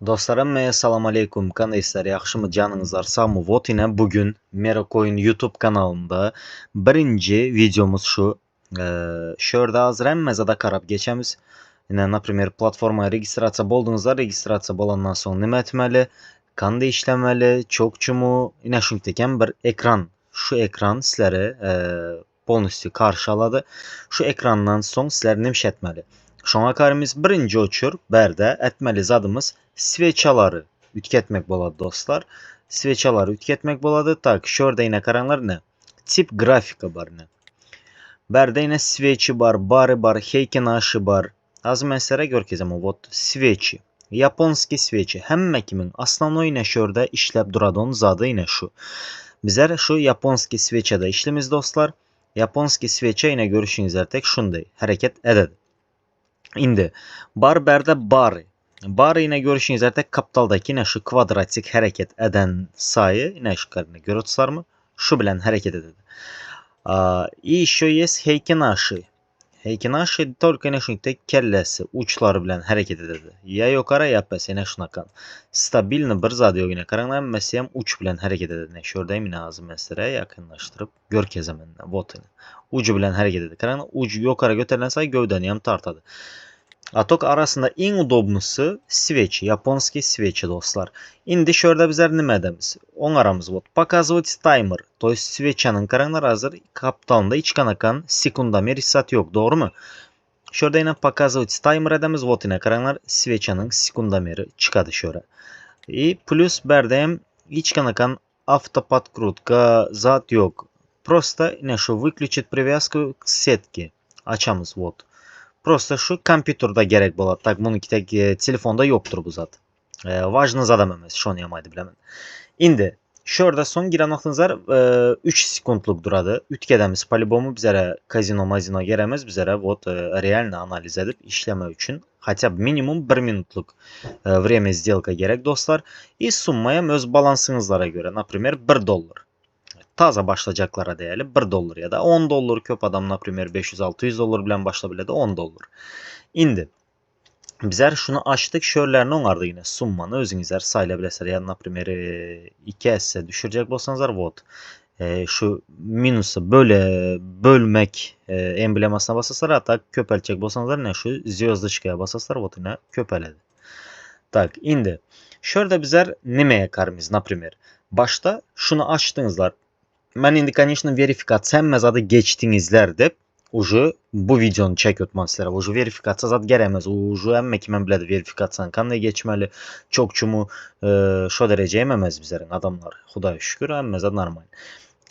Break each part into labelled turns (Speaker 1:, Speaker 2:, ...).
Speaker 1: Dostlarım, salam aleykum. Kandaysizlar, yaxşımı, canınızlar sağmı? Vot yine bugün Merocoin YouTube kanalında birinci videomuz şu. Şurada hazır emmezada karab geçemiz. Yine, например, platformaya registrasiya boldunuzlar. Registrasiya bolandan sonra nima etmeli? Qanday işlemeli? Çokçumu? Yine şunteken bir ekran. Şu ekran sizlere polностью karşı aladı. Şu ekrandan soň sizler nima etmeli? Şoňa karımız birinci uçur berde etmeli zadımız sveçaları ütketmek boladı dostlar. Sveçaları ütketmek boladı. Tak şurada yine karanlar ne? Tip grafika bar ne? Berde yine sveçi bar, barı bar, heykenaşı bar. Az mesela görkezem o vot sveçi. Japonski sveçi. Hemme kimin aslan yine şurada işlep duradığın zadı yine şu. Bizler şu Japonski sveçede işlemiz dostlar. Japonski sveçe yine görüşünüzler tek şunday hareket ededi. İndi bar berde bar. Bar yine görüşünüz artık kapitaldaki yine şu kvadratik hareket eden sayı yine şu karını görüyorsunuz mı? Şu bilen hareket ededi. И еще есть heykenaşı. Heykenaşı только yine şu tek kellesi uçları bilen hareket ededi. Ya yukarı ya pes yine şunakan. Stabilni bir zat yok yine karanlar mesela uç bilen hareket ededi. Şuradayım yine ağzı mesela yakınlaştırıp görkezem botunu. Ucu bilen hareket ededi. Karanlar ucu yukarı götürülen sayı gövdeni hem tartadı. Atok arasında en udobnusu свечи, Japonski свечи dostlar. İndi şurada bizler nima edemiz? On aramız вот. Показывать таймер. То есть свечанın karanlar hazır kapitalında iç kanakan sekundamer saat yok. Doğru mu? Şurada yine показывать таймер edemiz. Вот yine karanlar свечанın sekundameri çıkadı şöyle. И плюс berdeyim iç kanakan автоподкрутка zat yok. Просто yine şu выключить привязку к сетке. Açamız вот. Просто şu kompüterda gerek болады. Tak bunu tek telefonda yoktur bu zat. Важный zadam emas. Şonu yamaydı bilemen. İndi şurada son giren vaxtınızlar 3 sekundluk duradı. Ütkədəmiz polibomu bizlərə kazino mazino gerəməz. Bizlərə вот realni analiz edip işleme üçün хотя бы minimum 1 minutluk время сделка gerek dostlar. И summaya öz balansınızlara göre, например 1 dollar. Taza başlayacaklara değerli 1 dollar ya da 10 dollar köp adam например 500-600 dollar bilen başlabiledi 10 dollar. İndi bizler şunu açtık şörlerini onardı yine summanı özünüzler sayılabilirsiniz. Yani например 2s'e düşürecek bolsanızlar вот şu minusu böyle bölmek emblemasına basaslar hatta köpelçek bolsanızlar ne şu звездочкaya basaslar вот yine köpeledi. Tak indi şurada bizler nemeye karımız например başta şunu açtığınızlar. Ben indi конечно verifikasiya adı geçtiğinizler de уже bu videonu çekiyorum sizlere. Уже verifikasiya zat geremez. Уже emme ki ben biledi verifikasiyanı kanday geçmeli. Çokçumu şu derece ememez bizlerin adamlar. Xudaya şükür emme zat normal.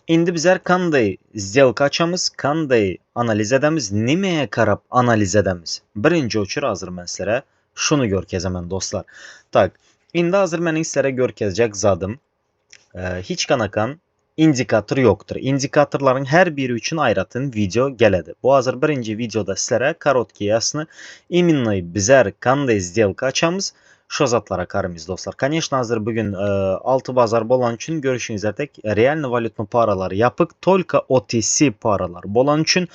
Speaker 1: İndi bizler kanday сделка açamız, kanday analiz edemiz, nimeye karab analiz edemiz. Birinci uçur hazır mən sizlere. Şunu görkezemem dostlar. Tak. İndi hazır mənim sizlere görkezecek zadım. Hiç kanakan indikator yoktur. İndikatorların her biri için ayrıtın video geledi. Bu hazır birinci videoda sizlere korotkий ясны именно bizler kanday сделка açamız şu zatlara karımız dostlar. Конечно hazır bugün altı bazar bolan için görüşünüzler tek realni valutnu paralar yapık только OTC paralar bolan için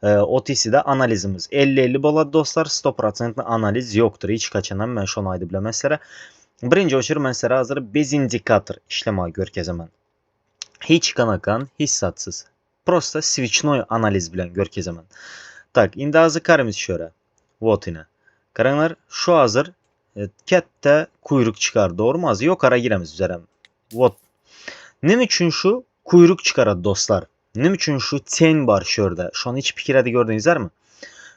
Speaker 1: OTC'de analizimiz 50-50 boladı dostlar. 100% analiz yoktur. Hiç kaçanan ben şunu aydı bilemezlere. Birinci uçur mən sizlərə hazır bez indikator işləməyi görkezəmən. Hiç kanakan, hissatsız. Просто свечной analiz bilen görkezəmən. Tak, indi hazır karımız şöyle. Вот yine. Karanlar şu hazır kette kuyruk çıkar. Doğru mu hazır? Yok ara giremiz üzerem. Вот. Ne için şu kuyruk çıkar dostlar? Ne için şu ten var şurada? Şu an hiç fikirde gördünüzler mi?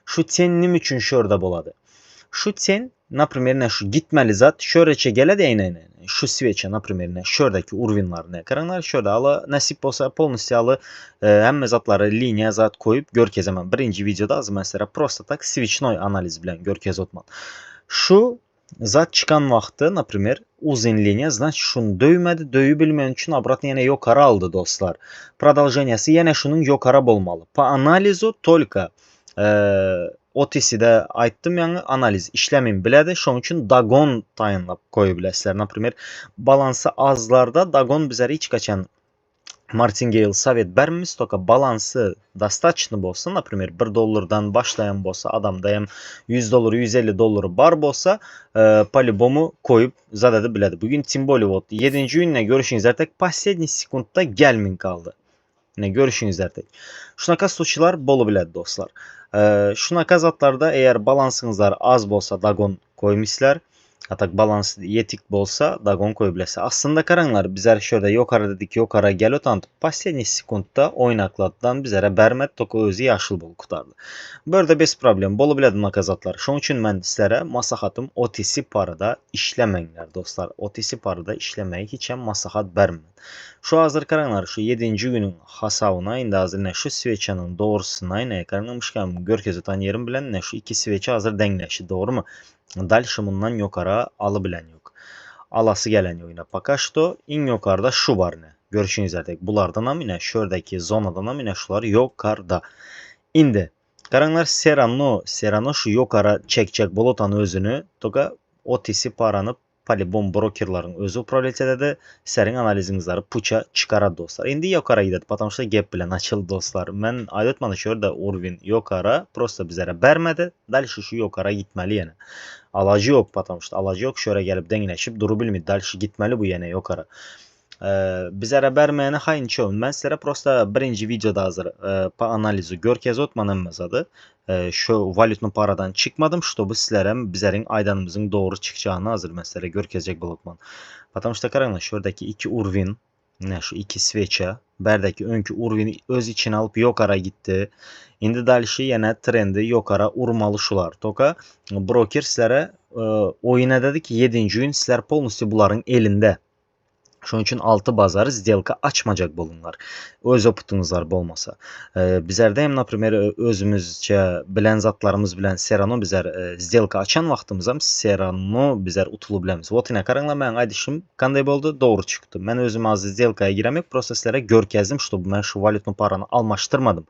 Speaker 1: Şu ten ne için şurada boladı? Şu ten например, şu gitmeli zat şöreçe gele de yine şu sveçe например, şuradaki urvinlar ne karanlar şurada ala nasip olsa полностью alı hem zatları liniya zat koyup görkezemem. Birinci videoda az mesela просто tak свечной analiz bilen görkez otman. Şu zat çıkan vaxtı например uzun liniya значит şunu dövmedi. Döyü bilmeyen için обратно yine yukarı aldı dostlar. Продолжениесі yine şunun yukarı olmalı. По анализу только OTC'de aytdım yani analiz işlemin biledi. Şunun için dagon tayinlap koyu bilesizler. Например balansı azlarda dagon bizlere hiç kaçan Martingale sovet vermemiz toka balansı достаточно bolsa, например, 1 dollardan başlayan bolsa, adamda hem 100 doları 150 doları bar bolsa, по-любому koyup zat edə bilədi. Bugün тем более вот 7. günle görüşünüz artık последний sekundda gelmin kaldı. Yine görüşünüz artık. Şunaka suçlar bolu bilədi dostlar. Şunaka zatlarda eğer balansınızlar az bolsa dagon koymuşlar. Atak balans yetik bolsa dagon koy bilese. Aslında karanlar bizler şöyle yukarı dedik yukarı gel otant. Последний sekundda oynaklatdan bizlere bermet toku özü yaşıl bol kutardı. Böyle bez problem bolu bilədi nakazatlar. Şunun için mən sizlərə maslahatım OTC parada işləməyinlər dostlar. OTC parada işləməyi hiç hem maslahat vermem. Şu hazır karanlar şu 7. günün hasavına indi hazır ne şu sveçanın doğrusuna ne karanlamışken görkez otan yerim bilen ne şu iki sveçe hazır dengleşi doğru mu? Дальше bundan yukarı alabilen yok. Alası gelen oyuna. Пока что in yukarıda şu var ne? Görüşünüz artık. Bulardan amine şuradaki zonadan amine şular yukarıda. İndi. Karanlar Serrano şu yukarı çekecek bulutan özünü. Toka OTC paranı Polybom brokerların özü upravlять ededi. Serin analizinizleri puça çıkaradı dostlar. İndi yukarı gidelim. Потому что gap bilen açıldı dostlar. Ben ayıtmadı şurada Urvin yukarı. Prosta bizlere vermedi. Dальше şu yukarı gitmeli yine. Alacı yok потому что. Alacı yok. Şöyle gelip dengleşip duru bilmedi. Dальше gitmeli bu yine yukarı. Bizlere vermeyene hayın çoğun. Ben sizlere prosta birinci videoda hazır pa analizu görkez otmanın mezadı. Şu valutlu paradan çıkmadım. Чтобы sizlere bizlerin aydanımızın doğru çıkacağını hazır mesela görkezecek bulutman. Потому что karanlık şuradaki iki urvin ne şu iki sveça berdeki önkü urvini öz içine alıp yukarı gitti. İndi dальше yine trendi yukarı urmalı şular. Toka broker sizlere oyuna dedi ki 7. gün sizler polностью bunların elinde. Şunun için altı bazarı сделка açmayacak bulunlar. Öz oputunuzlar bolmasa. Bizlerde hem например özümüzce bilen zatlarımız bilen Serrano bizler сделка açan vaxtımızda Serrano bizler utulu bilemiz. Вот yine karanla ben aydışım kanday boldu doğru çıktı. Ben özüm az сделкa'ya giremek proseslere görkezdim. Чтобы ben şu valutlu paranı almaştırmadım.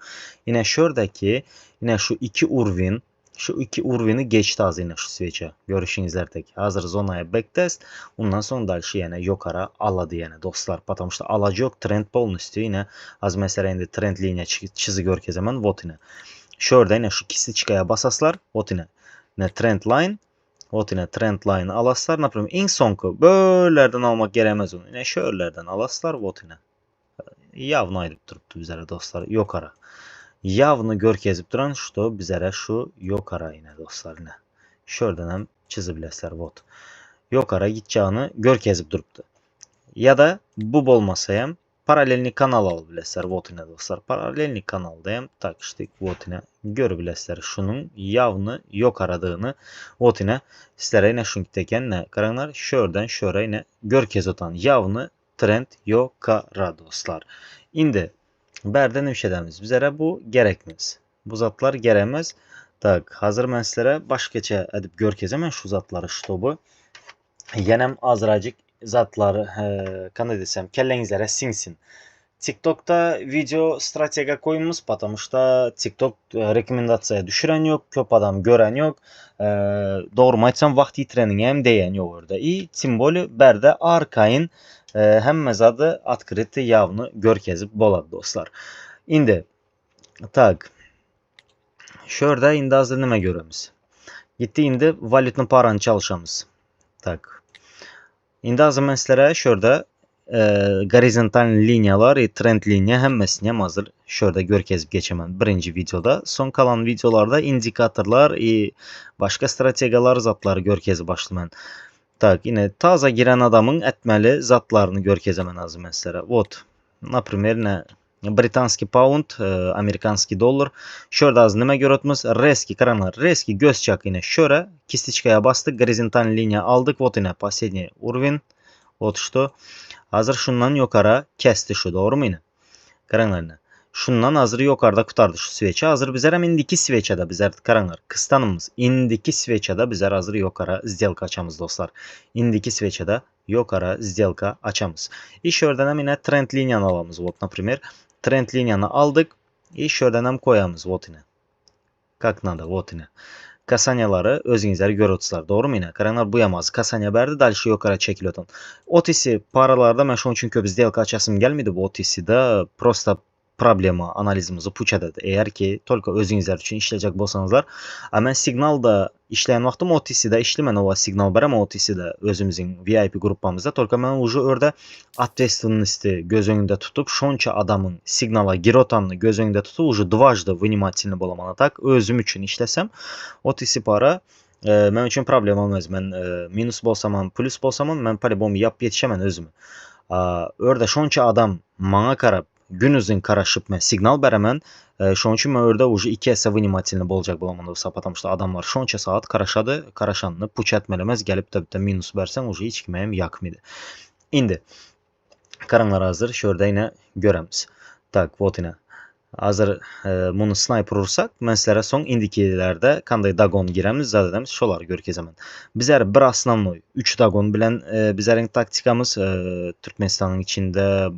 Speaker 1: Yine şuradaki yine şu iki urvin şu iki urvini geçti az yine şu sveçe. Görüşünüzler tek. Hazır zonaya backtest. Ondan sonra dальше yine yukarı aladı yine dostlar. Потому что alacı yok. Trend polностью yine. Az mesela indi trend linya çizi görkez hemen. Вот yine. Şurada yine şu kisiçkaya basaslar. Вот yine. Ne trend line. Вот yine trend line alaslar. Например en sonku böylelerden almak gerekmez onu. Yine şöylelerden alaslar. Вот yine. Yavna aydıp duruptu bizlere dostlar. Yukarı. Yavını görkezip duran şu bizlere şu yukarı yine dostlar yine. Şuradan hem çizibilesler vot. Yukarı gideceğini görkezip duruptu. Ya da bu olmasa hem paralelini kanal alabilesler vot yine dostlar. Paralelini kanalda hem takıştık vot yine görebilesler. Şunun yavını yukarıdığını vot yine sizlere yine şunu teken ne karanlar şuradan şöyle yine görkez otan yavını trend yukarı dostlar. İndi Berden üşədəmiz. Bizlərə bu gerekmez. Bu zatlar gerekmez. Tak, hazır mən sizlərə başqaça edib görkezəm. Mən şu zatları ştobu. Yenem azracık zatları kanı desem kellənizlərə sinsin. TikTok'ta video stratejiya koymuş. Потому что TikTok rekomendasiyaya düşürən yok. Köp adam görən yok. Doğru mu etsem vaxt yitirənin hem deyən yok orada. И тем более bərdə arkayın hem mezadı открыты явно görkezip bolad dostlar. İndi tak şurada indi hazır nime göremiz. Gitti indi valutlu paranı çalışamız. Tak. İndi hazır mən sizlərə şurada horizontal liniyalar, trend liniya hemmesini hazır şurada görkezip geçemem birinci videoda. Son kalan videolarda indikatorlar, başka stratejiyalar zatları görkezip başlamam. Tak yine taza giren adamın etmeli zatlarını görkezemem lazım mesela. Вот, например, ne Britanski pound, Amerikanski dollar. Şurada az nime görüyoruz? Reski karanlar. Reski göz çak yine şöyle. Kistiçkaya bastık. Horizontal linya aldık. Вот yine последний уровень. Вот что. Hazır şundan yukarı kesti şu doğru mu yine? Karanlarına. Şundan hazır yukarıda kurtardı şu sveçe. Hazır bizler hem indiki sveçede bizler karanlar. Kıstanımız. İndiki sveçede bizler hazır yukarı сделка açamız dostlar. İndiki sveçede yukarı сделка açamız. İş oradan hem yine trend linyanı alamız. Вот, например. Trend linyanı aldık. İş oradan hem koyamız. Вот yine. Как надо. Вот yine. kasanyaları özünüzler görüyorsunuz. Doğru mu yine? Karanlar bu yamaz. Kasanya berdi dalşı yukarı çekiliyordu. OTC paralarda ben şunun için köp izdelka açasım gelmedi bu OTC'de. Prosta problemi analizimizi puçadadı. Eğer ki tolka özünüzler için işleyecek bolsanızlar. Ama signalda işleyen vaxtım OTC'de işlemən o signal var ama OTC'de özümüzün VIP grupamızda tolka mən ucu orada ответственности göz önünde tutup şonça adamın signala girotanını göz önünde tutup ucu dvajda внимательно bolamana tak özüm için işlesem OTC para mən üçün problem olmaz. Mən minus bolsam, plus bolsam mən по-любому yap yetişəmən özümü. Orada şonça adam mana qarab günüzün qaraşıb mən signal bərəmən. Şunun için mən orada ucu 2 əsə внимательно bolacaq bolamanda bu потому что adamlar şonça saat qaraşadı, qaraşanını puç etmələməz gəlib də minus bərsən ucu hiç kiməyəm yakmıydı. İndi karanlar hazır. Şurada yine görəmiz. Tak, вот yine. Hazır bunu sniper vursak, mən sizlərə son indikilerde kanday dagon girəmiz, zadədəmiz şoları görkezəmən. Bizlər bir aslanlı 3 dagon bilən bizlərin taktikamız Türkmenistanın içinde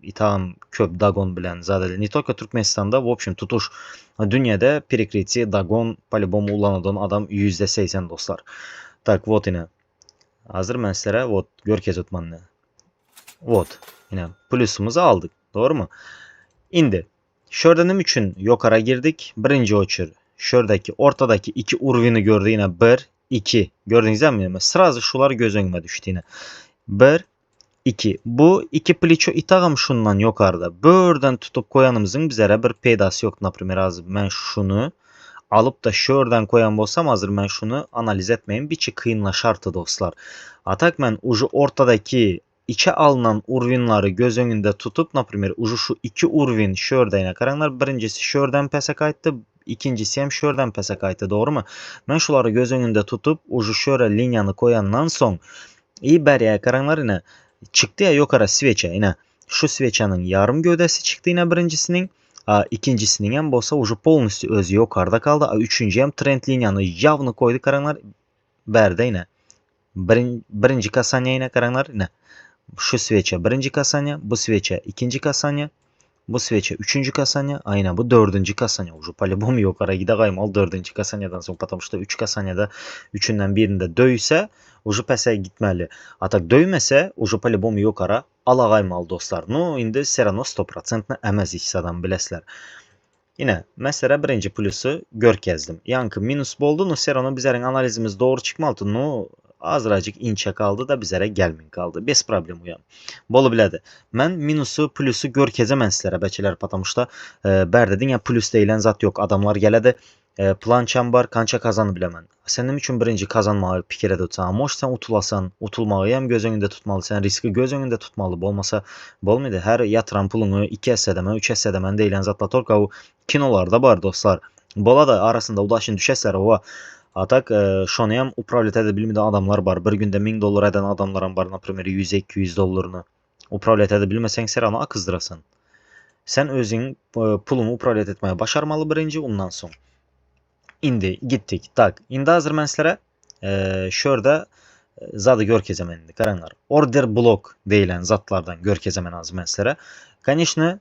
Speaker 1: İtam köp dagon bilen zaten не только Türkmenistan'da в общем tutuş dünyada перекрытие dagon по-любому ulanılan adam %80 dostlar. Tak вот yine. Hazır mən sizlərə вот görkez otmanını. Вот yine plusumuzu aldık. Doğru mu? İndi şuradanım için yukarı girdik. Birinci uçur. Şuradaki ortadaki iki urvini gördü yine 1 2. Gördünüz mi? Sırası şular göz önüme düştü yine. 1 2. Bu iki pliço itağım şundan yukarıda. Buradan tutup koyanımızın bizlere bir peydası yok. Например, hazır ben şunu alıp da şuradan koyan olsam hazır ben şunu analiz etmeyeyim. Bir kıyınlaşardı dostlar. Atak ben ucu ortadaki içe alınan urvinları göz önünde tutup например, ucu şu iki urvin şurada yine karanlar. Birincisi şuradan pese kayıttı. İkincisi hem şuradan pese kayıttı. Doğru mu? Ben şuları göz önünde tutup ucu şöyle linyanı koyandan son iyi beriye karanlar yine çıktı ya yukarı sveça yine şu sveçanın yarım gövdesi çıktı yine birincisinin ikincisinin hem bolsa ucu polностью özü yukarıda kaldı. Üçüncü hem trend linyanı yavını koydu karanlar berde yine birinci kasanya yine karanlar yine şu sveça birinci kasanya bu sveça ikinci kasanya bu sveça üçüncü kasanya aynen bu dördüncü kasanya ucu по-любому yukarı gide kaymal dördüncü kasanyadan sonra потому что 3 kasanyada üçünden birinde döyse ucu pəsə gitməli. Atak döyməsə ucu по-любому yukarı alağaymal dostlar. No indi serano 100% əməz ikisidan biləsilər. Yine mesela birinci plusu görkezdim. Yankı minus boldu. No serano bizlərin analizimiz doğru çıxmalıdır. No azracık inçe kaldı da bizlere gelmin kaldı. Bez problem uyan. Bolu bilədi. Mən minusu plusu görkezəmən sizlərə bəkələr patamışda bərdədin ya plus deyilən zat yok. Adamlar gələdi. Plançam var, kança kazanı biləmən. Sənin üçün birinci kazanmağı fikir edəcəksən. Amma sən utulasan, utulmağı hem göz önündə tutmalısan, riski göz önündə tutmalı. Olmasa bolmaydı. Hər yatıran pulunu 2 əsədəmən, 3 əsədəmən deyilən zatla torka o kinolarda var dostlar. Bola da arasında udaşın düşəslər o. Atak şunu hem upravlet edebilmedi adamlar var. Bir günde $1000 eden adamların var. Например 100-200 dolarını upravlet edebilmesen sen onu akızdırasan. Sen özün pulunu upravlet etmeye başarmalı birinci ondan sonra. İndi gittik. Tak. İndi hazır mən sizlərə şurada zadı görkezəmən indi qaranlar. Order block deyilən zatlardan görkezəmən hazır mən sizlərə. Конечно,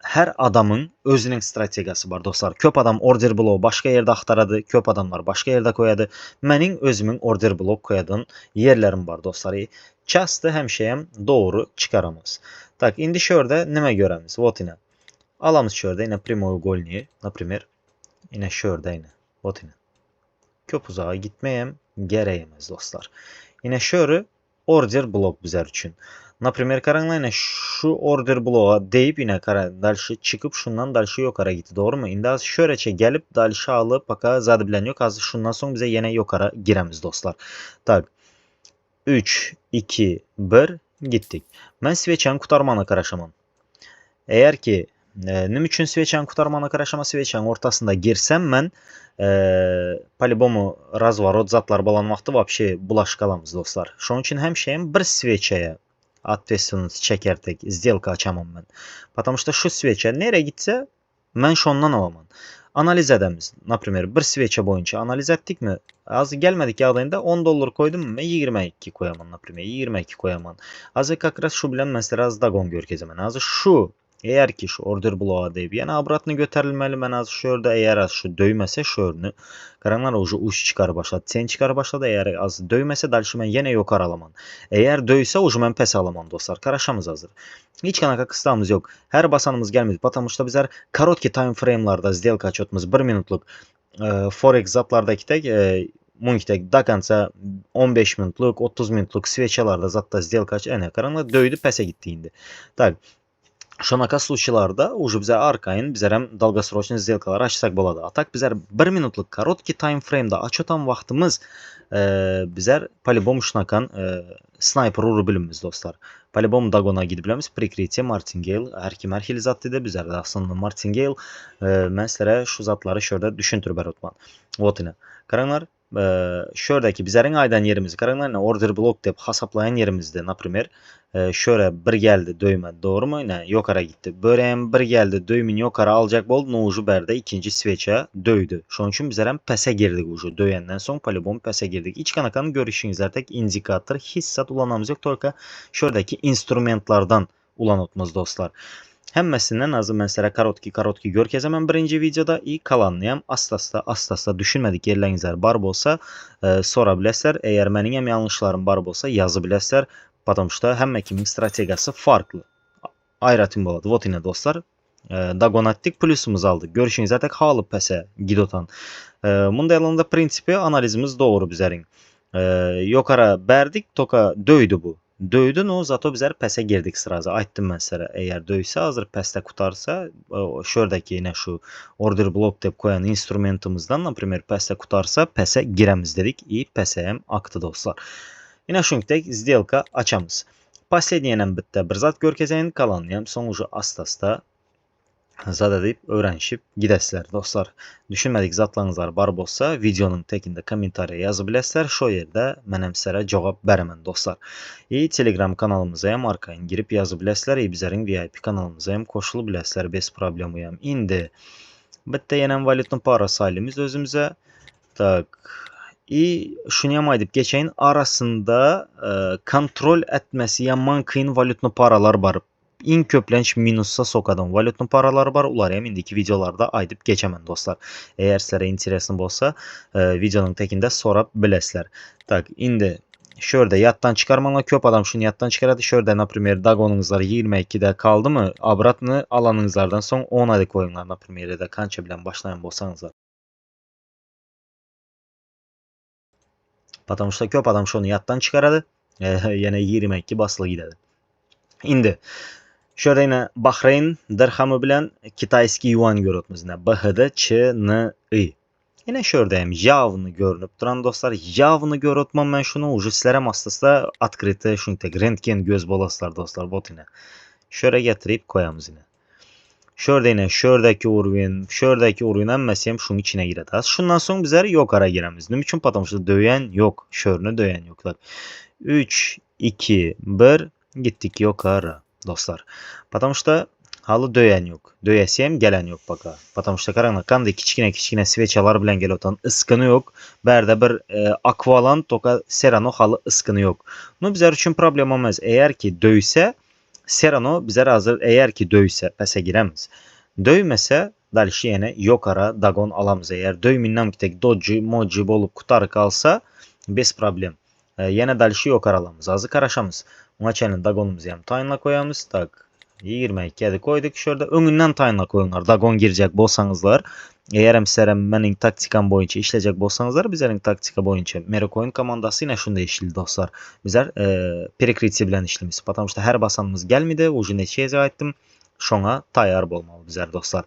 Speaker 1: her adamın özünün strategiyası var dostlar. Köp adam order bloğu başka yerde axtaradı. Köp adamlar başka yerde koyadı. Mənim özümün order bloğu koyadığım yerlerim var dostlar. Çastı həmişəyəm doğru çıkaramaz. Tak, indi şurada nəmə görəmiz? Вот yine. Alamız şurada yine прямоугольник, например. Yine şurada yine. Вот yine. Köp uzağa gitməyəm gərəyəməz dostlar. Yine şöyle order blok bizler için. Например, karanlayla şu order bloğa deyip yine dalşı çıkıp şundan dalşı yukarı gitti. Doğru mu? İndi az şöyle gelip dalşı alıp baka zadı bilen yok. Az şundan sonra bize yine yukarı giremiz dostlar. Tak. 3, 2, 1 gittik. Ben sveçen kurtarmana karışamam. Eğer ki nim için sveçen kurtarmana karışama sveçen ortasında girsem ben по-любому razvarot zatlar balanmaqda вообще bulaş qalamız dostlar. Şunun için həmişəyəm bir sveçəyə ответственность çəkərdik, сделка açamam mən. Потому что şu sveçə nereye gitsə mən şundan alamam. Analiz edəmiz. Например, bir sveçə boyunca analiz etdik mi? Az gelmedik yağdayında $10 koydum mu? 22 koyamam. Например, 22 koyamam. Az как раз şu bilen mən sizlərə az dagon görkezəm. Az şu Eğer ki şu order bloğa deyip yani abratını götürülmeli ben az şurada eğer az şu döymese şörünü karanlar ucu uç çıkar başladı. Sen çıkar başladı eğer az döymese dalşı ben yine yok aralaman. Eğer döyse ucu ben pes alaman dostlar. Karaşamız hazır. Hiç kanaka kıstamız yok. Her basanımız gelmedi. Patamışta bizler karotki time frame'larda сделка açıyordumuz 1 minutluk forex zatlardaki tek Munk'te dakansa 15 minutluk 30 minutluk sveçalarda zatta сделка ene karanlar döydü pese gittiğinde. Tak. Şonaka случайларда уже bize arkayın bizler hem долгосрочный сделкалар açsak boladı. Atak bizler 1 minutluk karotki time frame'da açotan vaxtımız bizler по-любому şunakan sniper vuru bilimiz dostlar. По-любому dagona gidip bilimiz. Prikritie Martingale her kim her hil zat dedi bizler de aslında Martingale ben sizlere şu zatları şöyle düşüntür berotman. Вот yine. Karanlar şuradaki bizlerin aydan yerimizi karanlarına order block deyip hesaplayan yerimizde например şöyle bir geldi döyme doğru mu? Ne yokara gitti. Böyle bir geldi döyümün yokara alacak bol ne ucu berde ikinci sveçe döydü. Şunun için bizler hem pese girdik ucu döyenden son polibom pese girdik. İç kanakanın görüşünüzler tek indikator hissat ulanamız yok. Torka şuradaki instrumentlardan ulanotmaz dostlar. Hemmesinden azı mesela karotki görkez hemen birinci videoda iyi kalanlayam astasda düşünmedik yerlerinizler bar bolsa sorabilirler. Eğer benim hem yanlışlarım bar bolsa yazabilirler. Потому что hem kimin stratejisi farklı. Ayratın boladı. Вот yine dostlar. Dagon attık plusumuz aldık. Görüşünüz zaten halı pese gidotan. Bunda yalında prinsipi analizimiz doğru bizlerin. Yokara berdik toka döydü bu. Döydü no zato bizler pese girdik sırası. Ayttım ben size. Eğer döyse hazır peste kutarsa şuradaki yine şu order block deyip koyan instrumentimizden например peste kutarsa pese giremiz dedik. İyi pese hem aktı dostlar. Yine şunktek сделка açamız. Последнийden bitti bir zat görkezeyin kalanlayam sonucu astasda zat edip öğrenişip gidesler dostlar. Düşünmedik zatlarınızlar bar bolsa videonun tekinde komentariya yazabilirsler. Şu yerde menem sizlere cevap veremem dostlar. İyi Telegram kanalımıza hem arkayın girip yazabilirsler. İyi bizlerin VIP kanalımıza hem koşulabilirsler. Bez problemi hem indi. Bitti yine valutun parası halimiz özümüze. Tak. Şunu yamaydıp geçeyin arasında kontrol etmesi yaman kıyın valutlu paralar var. İn köplenç minussa sokadan valutlu paralar var. Ular hem indiki videolarda aydıp geçemen dostlar. Eğer sizlere interesin olsa videonun tekinde sorabilirsler. Tak indi şöyle yattan çıkarmana köp adam şunu yattan çıkaradı. Şöyle например dagonunuzlar 22'de kaldı mı? Abratını alanınızlardan son 10 adı koyunlar например de kança bilen başlayan bolsanızlar. Потому что köp adam şunu yattan çıkaradı. Yine 22 basılı gidedi. İndi. Şöyle yine Bahreyn dirhamı bilen Kitayski yuan görüyoruz. BHD ÇNI. Yine şöyle hem javını görünüp duran dostlar. Javını görütmem ben şunu ucu sizlere mastasında открытый şunu tek rentgen göz bolaslar dostlar. Bot yine. Şöyle getirip koyamız yine. Şöyle yine şuradaki urun emmesiyem şunun içine gireceğiz. Şundan sonra bizler yok ara giremiz. Ne için patlamıştı? Döyen yok. Şöyle döyen yoklar. 3, 2, 1 gittik yok ara dostlar. Patlamışta halı döyen yok. Döyesiyem gelen yok baka. Patlamışta karanlık kan da kiçkine sveçalar bilen gel otan ıskını yok. Berde bir akvalan toka serano halı ıskını yok. Bu bizler için problem olmaz. Eğer ki döyse Serano bize hazır eğer ki döyse pese giremiz. Döymese dalşı yine yok ara dagon alamız. Eğer döyminden ki tek doji moji bolup kutar kalsa bez problem. Yine dalşı yok aralamız. Azı karaşamız. Ona çelin dagonumuzu hem tayinla koyamız. Tak 22'ye koyduk. Şurada önünden tayinla koyunlar. Dagon girecek bolsanızlar. Eğer hem serem benim taktikam boyunca işleyecek bolsanızlar bizlerin taktika boyunca Merocoin komandası yine şunda işledi dostlar. Bizler perikritsi bilen işlemiz. Потому что her basanımız gelmedi. Ucu neçeye zayettim. Şona tayar bolmalı bizler dostlar.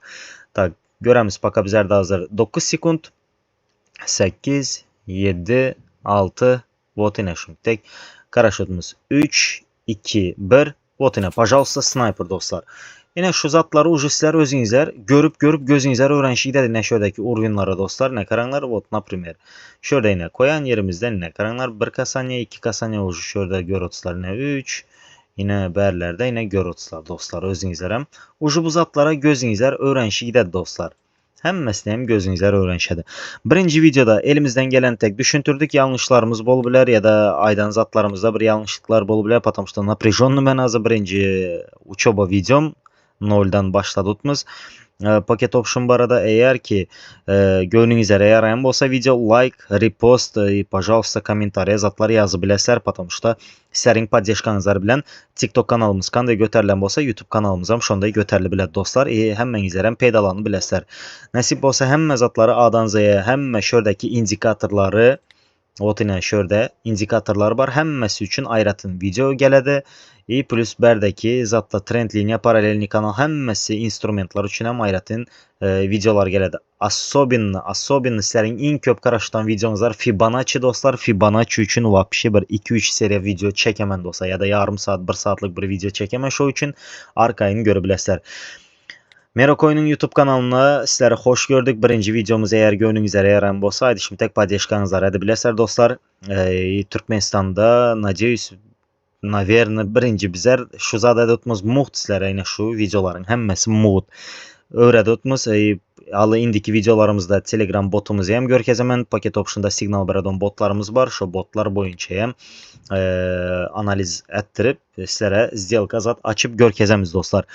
Speaker 1: Tak göremiz baka bizler de hazır 9 sekund 8 7 6 вот yine şun tek karaşotumuz 3 2 1 вот yine пожалуйста sniper dostlar. Yine şu zatları ucu sizler özünüzler görüp gözünüzler öğrenişikdə yine şöydeki urvinlara dostlar ne karanlar вот например. Şöyle yine koyan yerimizden yine karanlar 1 kasaniye 2 kasaniye ucu şöyle görüntüler yine 3 yine berlerde yine görüntüler dostlar özünüzler hem ucu bu zatlara gözünüzler öğrenişikdə dostlar. Hemmesini hem gözünüzler öğrenişedi. Birinci videoda elimizden gelen tek düşüntürdük yanlışlarımız bol biler ya da aydan zatlarımızda bir yanlışlıklar bol biler. Потому что напряженный ben azı birinci uçoba videom. noldan başladığımız. Paket option barada eğer ki gönlünüze yarayan olsa video like, repost, пожалуйста, kommentariya zatlar yazı biləsər, потому что sizlərin podдержкаңызlar bilən TikTok kanalımız qanday götərilən olsa YouTube kanalımızam şonda götərili biləd dostlar. Həmmənizlərən peydalanı biləsər. Nəsib olsa həmmə zatları A'dan Z'yə, həmmə şördəki indikatorları вот yine şurada indikatorlar var. Həmməsi üçün ayrıtın video gələdi. Plus bərdəki zatda trend liniya, paralelni kanal həmməsi instrumentlar üçün həm ayrıtın videolar gələdi. Особенно sizlərin ən köp qarşıdan videomuz var. Fibonacci dostlar. Fibonacci üçün vapşi bir 2-3 seriya video çəkəmən dostlar. Ya da yarım saat, 1 saatlıq bir video çəkəmən şo üçün arxayını görə biləsər. Merocoin'un YouTube kanalına sizləri xoş gördük. Birinci videomuz eğer gönlünüzə yarayan olsa, haydi şimdi tek podдержкаңızlar edə biləsər dostlar. Türkmenistan'da, надеюсь, наверное, birinci bizər şu zad edətimiz muht sizlərə yine şu videoların həmməsi muht. Öyrədətimiz, alı indiki videolarımızda Telegram botumuz hem görkezəmən paket option'da signal beradon botlarımız var. Şu botlar boyunca hem analiz ettirib sizlərə сделка zad açıb görkezəmiz dostlar.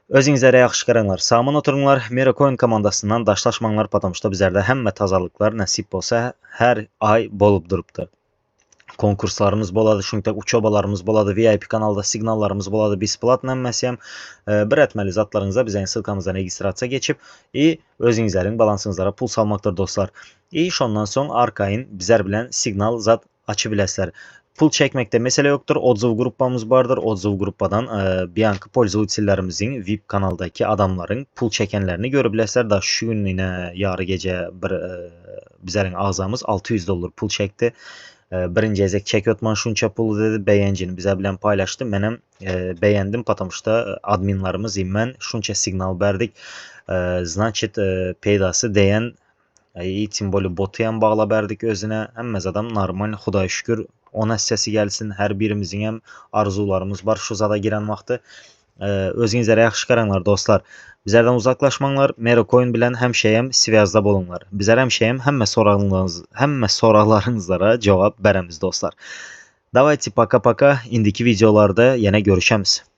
Speaker 1: Özünüzə yaxşı qaranlar, sağman oturunlar, Merocoin komandasından daşlaşmanlar, потому что bizlərdə həmmə tazalıqlar nəsib olsa hər ay bolub durubdur. Konkurslarımız boladı, çünki uçobalarımız boladı, VIP kanalda signallarımız boladı, besplatla məsələn bir etməli zatlarınıza bizə silkamızdan registrasiya keçib özünüzlərin balansınızlara pul salmaqdır dostlar. Ondan sonra arxayın bizlər bilən signal zat açı biləslər. Pul çekmekte mesele yoktur. Отзыв gruppamız vardır. Отзыв gruppadan Bianca pользовательlərimizin VIP kanaldaki adamların pul çekenlerini görə biləsər. Da şu gün yine yarı gece bir bizlərin ağzamız $600 pul çekti. Birinci ezek çek ötman şunça pulu dedi. Beğencini bizə bilən paylaşdı. Mənim beğendim, потому что adminlarımız mən şunça signal verdik. Значит, peydası deyən tüm bolü botuyan bağla verdik özünə. Həmməz adam normal, Xuday şükür. Ona səsi gəlsin. Hər birimizin həm arzularımız var şu zada girən vaxtı. Özünüzə yaxşı qaranlar dostlar. Bizlərdən uzaqlaşmanlar, Merocoin bilən həmişəyəm sivazda bolunlar. Bizlər həmişəyəm həmmə sorularınızlara cavab verəmiz dostlar. Давайте пока-пока. İndiki videolarda yenə görüşəmiz.